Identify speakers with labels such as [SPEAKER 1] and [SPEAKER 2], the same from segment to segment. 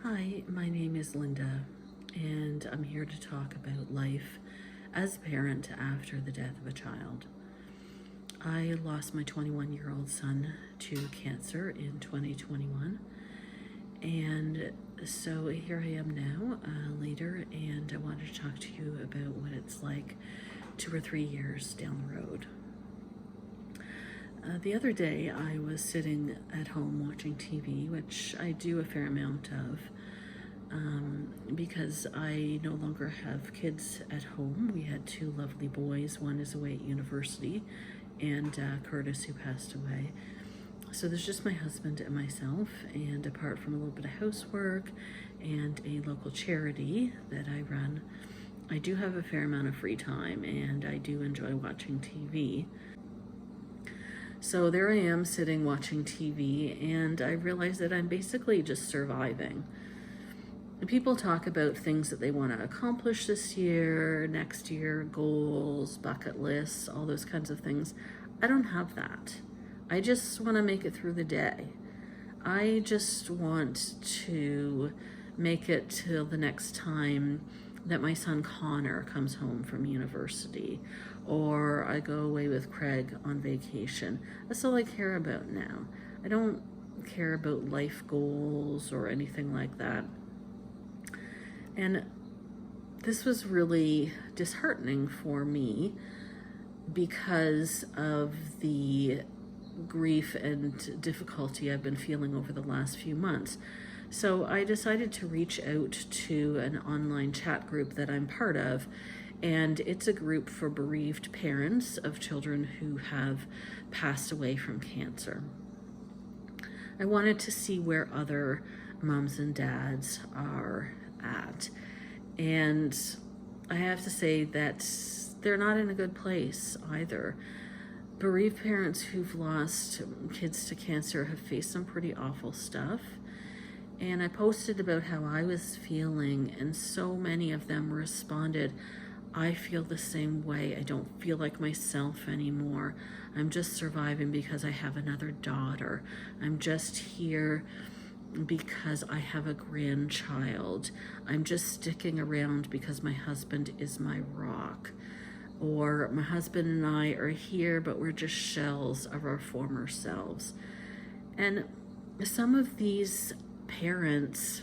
[SPEAKER 1] Hi, my name is Linda, and I'm here to talk about life as a parent after the death of a child. I lost my 21-year-old son to cancer in 2021, and so here I am now, later, and I wanted to talk to you about what it's like 2 or 3 years down the road. The other day, I was sitting at home watching TV, which I do a fair amount of, because I no longer have kids at home. We had two lovely boys. One is away at university, and Curtis, who passed away. So there's just my husband and myself, and apart from a little bit of housework and a local charity that I run, I do have a fair amount of free time, and I do enjoy watching TV. So there I am sitting watching TV, and I realize that I'm basically just surviving. People talk about things that they want to accomplish this year, next year, goals, bucket lists, all those kinds of things. I don't have that. I just want to make it through the day. I just want to make it till the next time that my son Connor comes home from university, or I go away with Craig on vacation. That's all I care about now. I don't care about life goals or anything like that. And this was really disheartening for me because of the grief and difficulty I've been feeling over the last few months. So I decided to reach out to an online chat group that I'm part of, and it's a group for bereaved parents of children who have passed away from cancer. I wanted to see where other moms and dads are at, and I have to say that they're not in a good place either. Bereaved parents who've lost kids to cancer have faced some pretty awful stuff, and I posted about how I was feeling, and so many of them responded, I feel the same way. I don't feel like myself anymore. I'm just surviving because I have another daughter. I'm just here because I have a grandchild. I'm just sticking around because my husband is my rock. Or my husband and I are here, but we're just shells of our former selves. And some of these parents,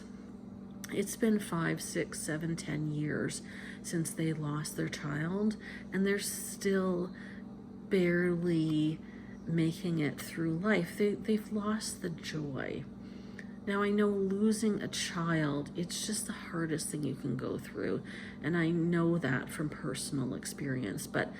[SPEAKER 1] it's been 5, 6, 7, 10 years since they lost their child, and they're still barely making it through life. They've lost the joy. Now, I know losing a child, it's just the hardest thing you can go through, and I know that from personal experience, but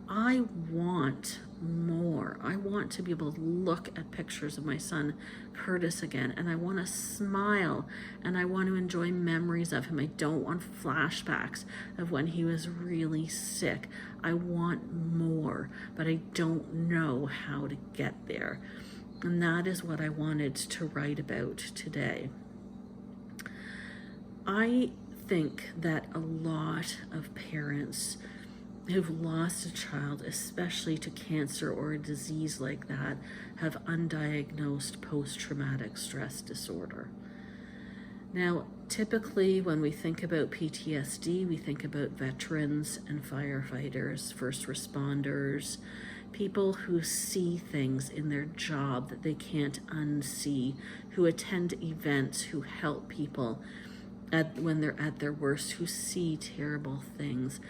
[SPEAKER 1] I want more. I want to be able to look at pictures of my son Curtis again, and I want to smile, and I want to enjoy memories of him. I don't want flashbacks of when he was really sick. I want more, but I don't know how to get there. And that is what I wanted to write about today. I think that a lot of parents who've lost a child, especially to cancer or a disease like that, have undiagnosed post-traumatic stress disorder. Now, typically when we think about PTSD, we think about veterans and firefighters, first responders, people who see things in their job that they can't unsee, who attend events, who help people when they're at their worst, who see terrible things.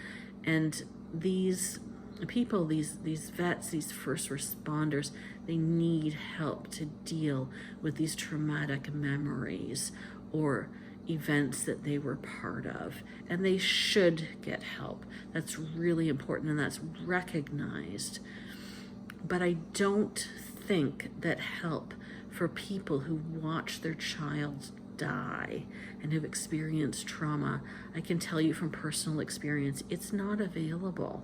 [SPEAKER 1] And these people, these vets, these first responders, they need help to deal with these traumatic memories or events that they were part of, and they should get help. That's really important, and that's recognized. But I don't think that help for people who watch their child die and have experienced trauma, I can tell you from personal experience, it's not available.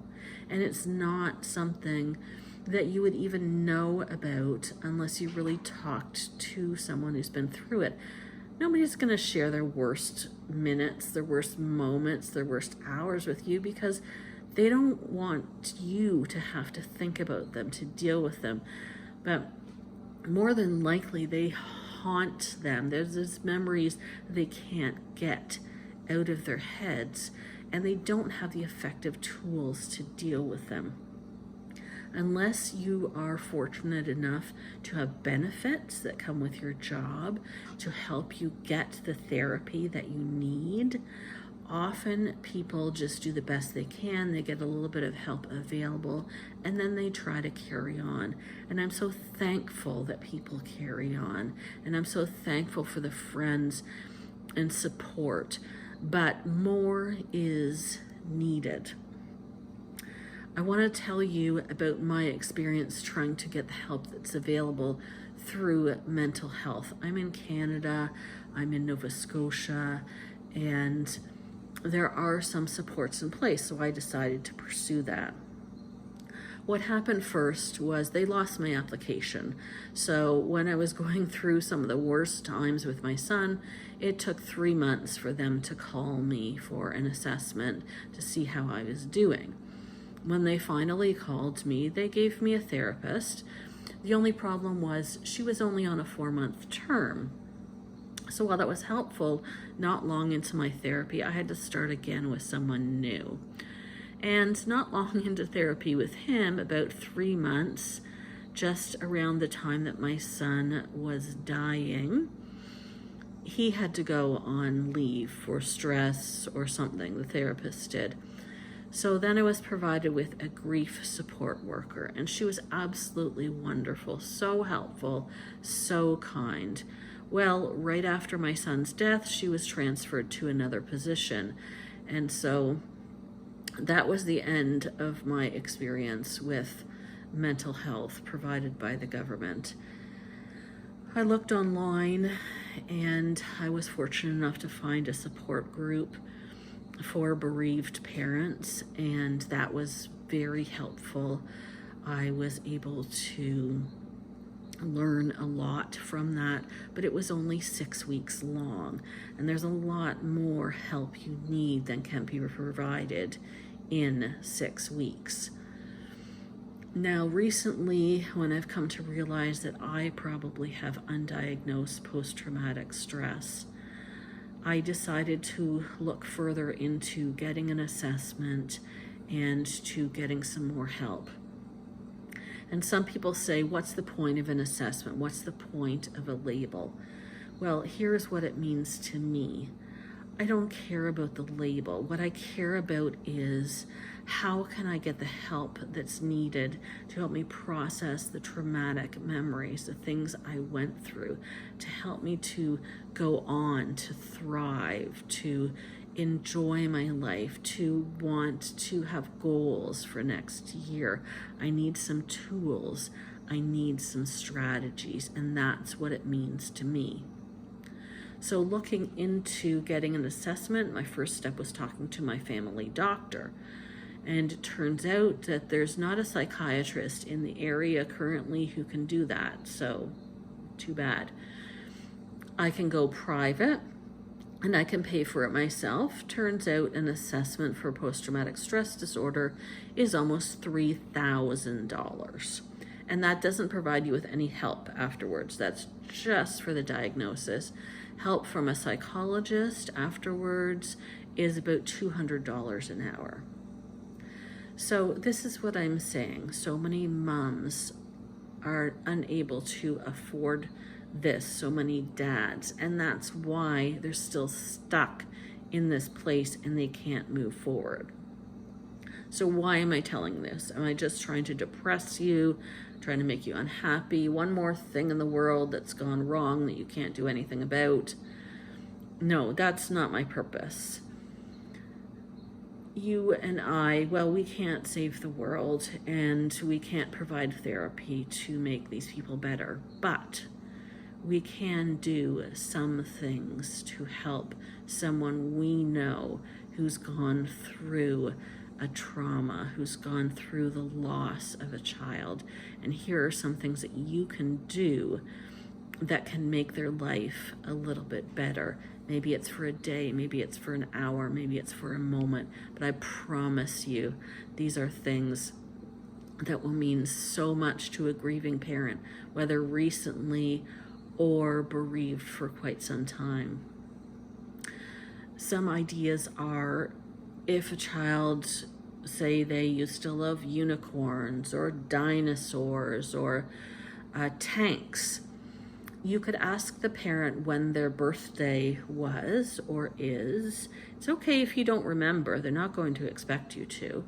[SPEAKER 1] And it's not something that you would even know about unless you really talked to someone who's been through it. Nobody's going to share their worst minutes, their worst moments, their worst hours with you, because they don't want you to have to think about them, to deal with them. But more than likely, they haunt them. There's these memories they can't get out of their heads, and they don't have the effective tools to deal with them. Unless you are fortunate enough to have benefits that come with your job to help you get the therapy that you need, often people just do the best they can. They get a little bit of help available, and then they try to carry on. And I'm so thankful that people carry on. And I'm so thankful for the friends and support. But more is needed. I want to tell you about my experience trying to get the help that's available through mental health. I'm in Canada, I'm in Nova Scotia, and there are some supports in place, so I decided to pursue that. What happened first was they lost my application. So when I was going through some of the worst times with my son, it took 3 months for them to call me for an assessment to see how I was doing. When they finally called me, they gave me a therapist. The only problem was she was only on a 4-month term. So while that was helpful, not long into my therapy, I had to start again with someone new. And not long into therapy with him, about 3 months, just around the time that my son was dying, he had to go on leave for stress or something, the therapist did. So then I was provided with a grief support worker, and she was absolutely wonderful, so helpful, so kind. Well, right after my son's death, she was transferred to another position. And so that was the end of my experience with mental health provided by the government. I looked online, and I was fortunate enough to find a support group for bereaved parents, and that was very helpful. I was able to learn a lot from that, but it was only 6 weeks long, and there's a lot more help you need than can be provided in 6 weeks. Now, recently, when I've come to realize that I probably have undiagnosed post-traumatic stress, I decided to look further into getting an assessment and to getting some more help. And some people say, what's the point of an assessment? What's the point of a label? Well, here's what it means to me. I don't care about the label. What I care about is how can I get the help that's needed to help me process the traumatic memories, the things I went through, to help me to go on, to thrive, to enjoy my life, to want to have goals for next year. I need some tools. I need some strategies, and that's what it means to me. So looking into getting an assessment, my first step was talking to my family doctor. And it turns out that there's not a psychiatrist in the area currently who can do that. So too bad. I can go private and I can pay for it myself. Turns out an assessment for post-traumatic stress disorder is almost $3,000. And that doesn't provide you with any help afterwards. That's just for the diagnosis. Help from a psychologist afterwards is about $200 an hour. So this is what I'm saying. So many moms are unable to afford this, so many dads, and that's why they're still stuck in this place and they can't move forward. So why am I telling this? Am I just trying to depress you, trying to make you unhappy? One more thing in the world that's gone wrong that you can't do anything about? No, that's not my purpose. You and I, well, we can't save the world and we can't provide therapy to make these people better, but we can do some things to help someone we know who's gone through a trauma, who's gone through the loss of a child. And here are some things that you can do that can make their life a little bit better. Maybe it's for a day, maybe it's for an hour, maybe it's for a moment, but I promise you, these are things that will mean so much to a grieving parent, whether recently or bereaved for quite some time. Some ideas are, if a child, say they used to love unicorns or dinosaurs or tanks, you could ask the parent when their birthday was or is. It's okay if you don't remember, they're not going to expect you to.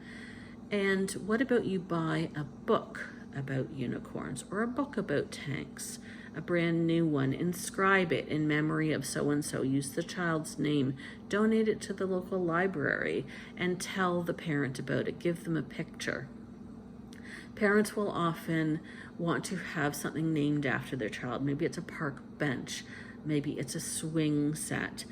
[SPEAKER 1] And what about you buy a book about unicorns or a book about tanks, a brand new one, inscribe it in memory of so-and-so, use the child's name, donate it to the local library, and tell the parent about it, give them a picture. Parents will often want to have something named after their child. Maybe it's a park bench, maybe it's a swing set,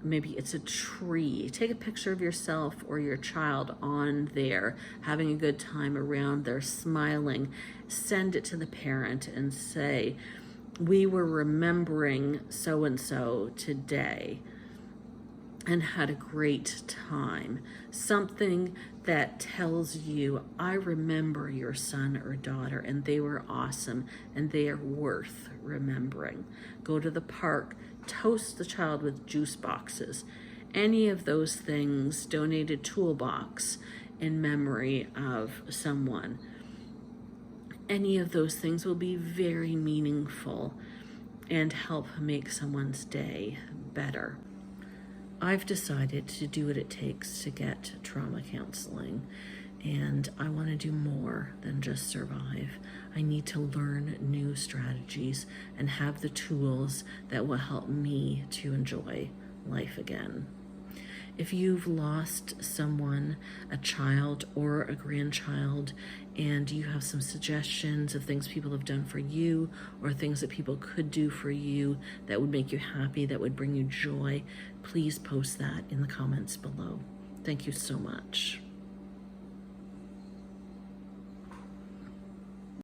[SPEAKER 1] maybe it's a tree. Take a picture of yourself or your child on there, having a good time around there, smiling. Send it to the parent and say, we were remembering so-and-so today and had a great time. Something that tells you, I remember your son or daughter and they were awesome and they are worth remembering. Go to the park, toast the child with juice boxes. Any of those things, donate a toolbox in memory of someone. Any of those things will be very meaningful and help make someone's day better. I've decided to do what it takes to get trauma counseling, and I want to do more than just survive. I need to learn new strategies and have the tools that will help me to enjoy life again. If you've lost someone, a child or a grandchild, and you have some suggestions of things people have done for you or things that people could do for you that would make you happy, that would bring you joy, please post that in the comments below. Thank you so much.